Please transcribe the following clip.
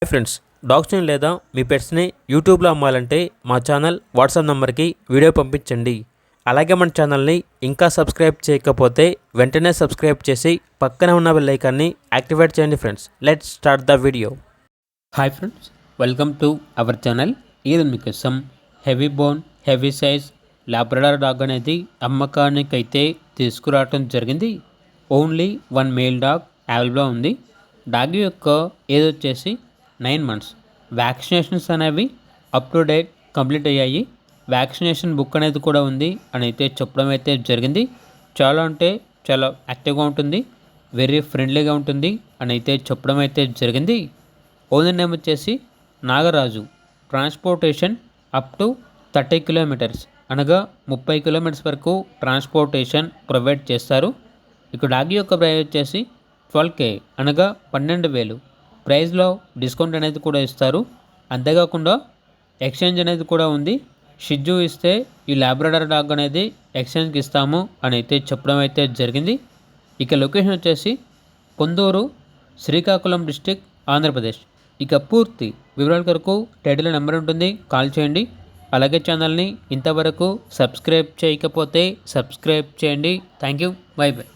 Hi friends, డాగ్స్ని లేదా మీ పెట్స్ని యూట్యూబ్లో అమ్మాలంటే మా ఛానల్ వాట్సాప్ నెంబర్కి వీడియో పంపించండి. అలాగే మన ఛానల్ని ఇంకా సబ్స్క్రైబ్ చేయకపోతే వెంటనే సబ్స్క్రైబ్ చేసి పక్కనే ఉన్న బెల్ ఐకాన్ని యాక్టివేట్ చేయండి. Friends, let's start the video. Hi friends, welcome to our channel. ఈరోజు మీకోసం heavy bone heavy size Labrador dog అనేది అమ్మకానికి అయితే తీసుకురావడం జరిగింది. ఓన్లీ 1 మేల్ డాగ్ అవైలబుల్గా ఉంది. డాగ్ యొక్క ఏజ్ వచ్చేసి 9 months. వ్యాక్సినేషన్స్ అనేవి అప్ టు డేట్ కంప్లీట్ అయ్యాయి. వ్యాక్సినేషన్ బుక్ అనేది కూడా ఉంది అని అయితే చెప్పడం అయితే జరిగింది. చాలా అంటే చాలా యాక్టివ్గా ఉంటుంది, వెరీ ఫ్రెండ్లీగా ఉంటుంది అని అయితే చెప్పడం అయితే జరిగింది. ఓనర్ నేమ్ వచ్చేసి Nagaraju. Transportation up to 30 kilometers అనగా 30 kilometers వరకు ట్రాన్స్పోర్టేషన్ ప్రొవైడ్ చేస్తారు. ఇక డాగ్ యొక్క ప్రైస్ వచ్చేసి 12K అనగా 12,000. ప్రైస్లో డిస్కౌంట్ అనేది కూడా ఇస్తారు. అంతేకాకుండా ఎక్స్చేంజ్ అనేది కూడా ఉంది. షిజ్జు ఇస్తే ఈ లాబ్రడార్ డాగ్ అనేది ఎక్స్చేంజ్కి ఇస్తాము అని అయితే చెప్పడం అయితే జరిగింది. ఇక లొకేషన్ వచ్చేసి కొందూరు, శ్రీకాకుళం డిస్టిక్, ఆంధ్రప్రదేశ్. ఇక పూర్తి వివరాల కొరకు టైటిల్ నెంబర్ ఉంటుంది, కాల్ చేయండి. అలాగే ఛానల్ని ఇంతవరకు సబ్స్క్రైబ్ చేయకపోతే సబ్స్క్రైబ్ చేయండి. Thank you, by by.